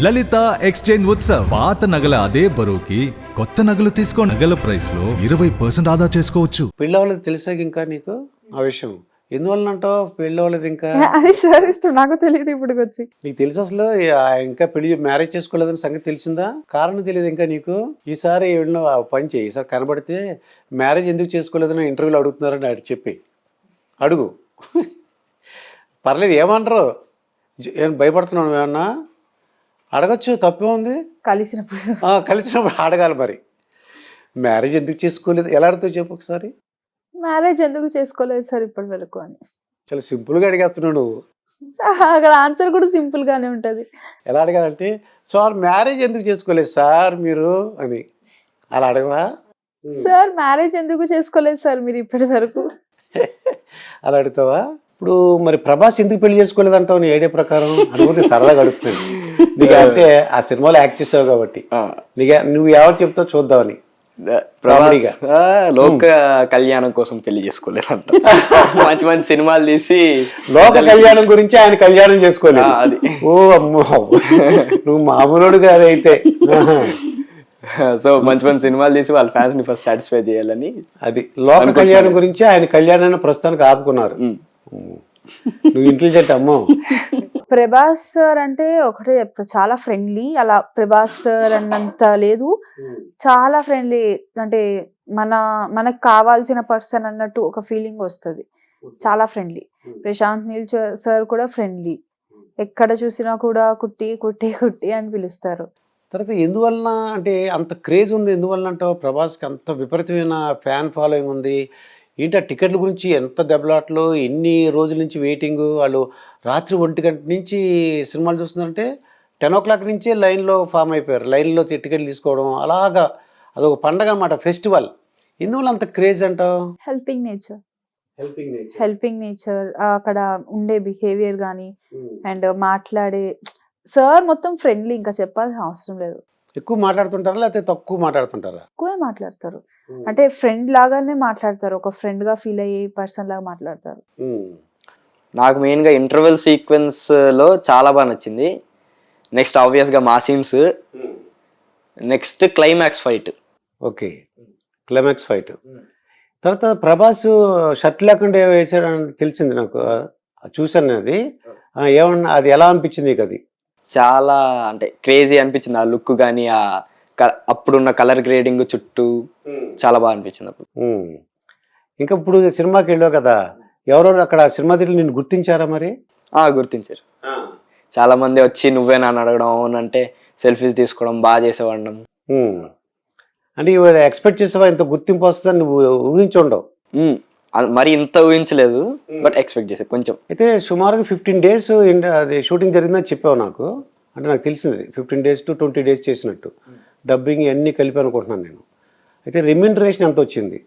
లలిత exchange Utsav పాత నగల అదే బరువుకి కొత్త నగలు తీసుకో నగల ప్రైస్ లో 20% ఆదా చేసుకోవచ్చు. పెళ్ళవలేదు తెలుసా ఇంకా నీకు ఆ విషయం? ఎందువల్ల అంటావు పెళ్ళవలేదు ఇంకా? అది సార్ ఇష్టం, నాకు తెలియదు ఇప్పుడు వచ్చి. నీకు తెలుసు అసలు ఇంకా పెళ్లి మ్యారేజ్ చేసుకోలేదని సంగతి తెలిసిందా? కారణం తెలియదు ఇంకా నీకు? ఈసారి ఏమన్నా పని చేయి, ఈసారి కనబడితే మ్యారేజ్ ఎందుకు చేసుకోలేదని ఇంటర్వ్యూలో అడుగుతున్నారని చెప్పి అడుగు. పర్లేదు, ఏమంటారు? ఏం భయపడుతున్నావు? ఏమన్నా అడగచ్చు, తప్పే ఉంది. కలిసినప్పుడు అడగాలి. మరి మ్యారేజ్ ఎందుకు చేసుకోలేదు ఎలా అడుగుతావు చెప్పు ఒకసారి. మ్యారేజ్ ఎందుకు చేసుకోలేదు సార్ ఇప్పటి వరకు అని చాలా సింపుల్గా అడిగేస్తున్నావు నువ్వు. అక్కడ ఆన్సర్ కూడా సింపుల్ గానే ఉంటది. ఎలా అడగాలంటే, సార్ మ్యారేజ్ ఎందుకు చేసుకోలేదు సార్ మీరు అని అలా అడగవా? సార్ మ్యారేజ్ ఎందుకు చేసుకోలేదు సార్ మీరు ఇప్పటి వరకు అలా అడుగుతావా? ఇప్పుడు మరి ప్రభాస్ ఎందుకు పెళ్లి చేసుకోలేదు అంటావు నీ ఐడియా ప్రకారం? అనుకుంటే సరదాగా అడుగుతుంది నీకు. అంటే ఆ సినిమాలో యాక్ట్ చేసావు కాబట్టి నీకు నువ్వు ఎవరు చెప్తావు చూద్దామని. లోక కళ్యాణం కోసం పెళ్లి చేసుకోలేదంట. మంచి మంచి సినిమాలు తీసి లోక కళ్యాణం గురించి ఆయన కళ్యాణం చేసుకోలేదు. అది ఓ అమ్మో, నువ్వు మామూలుడు కాదైతే. సో మంచి మంచి సినిమాలు తీసి వాళ్ళ ఫ్యాన్స్ ని ఫస్ట్ సాటిస్ఫై చేయాలని అది లోక కళ్యాణం గురించి ఆయన కళ్యాణాన్ని ప్రస్తుతానికి ఆపుకున్నారు. నువ్వు ఇంటెలిజెంట్ అమ్మో. ప్రభాస్ సార్ అంటే ఒకటే చెప్తా, చాలా ఫ్రెండ్లీ. అలా ప్రభాస్ సార్ అన్నంత లేదు, చాలా ఫ్రెండ్లీ. అంటే మనకు కావాల్సిన పర్సన్ అన్నట్టు ఒక ఫీలింగ్ వస్తుంది. చాలా ఫ్రెండ్లీ. ప్రశాంత్ నీల్ సార్ కూడా ఫ్రెండ్లీ. ఎక్కడ చూసినా కూడా కుట్టి కుట్టి కుట్టి అని పిలుస్తారు. తర్వాత ఎందువలన అంటే అంత క్రేజ్ ఉంది? ఎందువలన అంటావు? ప్రభాస్కి అంత విపరీతమైన ఫ్యాన్ ఫాలోయింగ్ ఉంది. ఏంటి ఆ టికెట్ల గురించి ఎంత దెబ్బలాట్లు, ఎన్ని రోజుల నుంచి వెయిటింగ్. వాళ్ళు రాత్రి 1 గంట నుంచి సినిమాలు చూస్తున్నారంటే 10 o'clock నుంచే లైన్లో ఫామ్ అయిపోయారు. లైన్లో టికెట్లు తీసుకోవడం, అలాగా అదొక పండగ అనమాట, ఫెస్టివల్. ఎందువల్ల అంత క్రేజ్ అంటావు? హెల్పింగ్ నేచర్ అక్కడ ఉండే బిహేవియర్ కానీ అండ్ మాట్లాడే సార్ మొత్తం ఫ్రెండ్లీ. ఇంకా చెప్పాల్సిన అవసరం లేదు. ఎక్కువ మాట్లాడుతుంటారా లేకపోతే తక్కువ మాట్లాడుతుంటారా? ఎక్కువే మాట్లాడతారు. అంటే ఫ్రెండ్ లాగానే మాట్లాడతారు. ఒక ఫ్రెండ్ గా ఫీల్ అయ్యే పర్సన్ లాగా మాట్లాడతారు. నాకు మెయిన్ గా ఇంటర్వెల్ సీక్వెన్స్ లో చాలా బాగా నచ్చింది. నెక్స్ట్ ఆబ్వియస్ గా మా scenes, next climax fight. Okay, climax fight. తర్వాత ప్రభాస్ షర్ట్ లేకుండా వేసాడని తెలిసింది నాకు, చూసాను అది. ఏమన్నా అది ఎలా అనిపించింది నీకు? అది చాలా అంటే క్రేజీ అనిపించింది. ఆ లుక్ కానీ ఆ అప్పుడున్న కలర్ గ్రేడింగ్ చుట్టూ చాలా బాగా అనిపించింది అప్పుడు. ఇంకా ఇప్పుడు సినిమాకి వెళ్ళావు కదా, ఎవరెవరు అక్కడ సినిమా థియేటర్లు నిన్ను గుర్తించారా మరి? గుర్తించారు. చాలా మంది వచ్చి నువ్వేనా అని అడగడం, అవునంటే సెల్ఫీస్ తీసుకోవడం, బాగా చేసేవాడినం. అంటే ఎక్స్పెక్ట్ చేసావా ఇంత గుర్తింపు వస్తుందని? నువ్వు ఊహించుండవు. మరి ఇంత ఊహించలేదు, బట్ ఎక్స్పెక్ట్ చేసే కొంచెం. అయితే సుమారుగా 15 days అది షూటింగ్ జరిగిందని చెప్పావు నాకు. అంటే నాకు తెలిసింది 15 days to 20 days చేసినట్టు. డబ్బింగ్ అన్నీ కలిపి అనుకుంటున్నాను నేను. అయితే రెమ్యూనరేషన్ ఎంత వచ్చింది?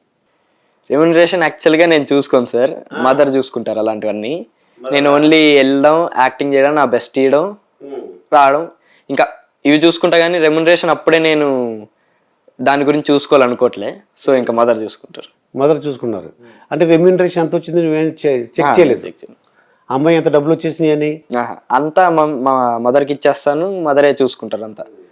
రెమ్యూనరేషన్ యాక్చువల్గా నేను చూసుకోను సార్, మదర్ చూసుకుంటారు అలాంటివన్నీ. నేను ఓన్లీ వెళ్ళడం, యాక్టింగ్ చేయడం, నా బెస్ట్ ఇవ్వడం, రావడం, ఇంకా ఇవి చూసుకుంటా. కానీ రెమ్యూనరేషన్ అప్పుడే నేను దాని గురించి చూసుకోవాలనుకోవట్లే. సో ఇంకా మదర్ చూసుకుంటారు. మదర్ చూసుకున్నారు. అంటే రెమ్యూనరేషన్ ఎంత వచ్చింది నువ్వేం చెక్ చేయలేదు? అమ్మాయి ఎంత డబ్బులు వచ్చేసినాయి అని అంతా మా మదర్కి ఇచ్చేస్తాను, మదరే చూసుకుంటారు అంతా.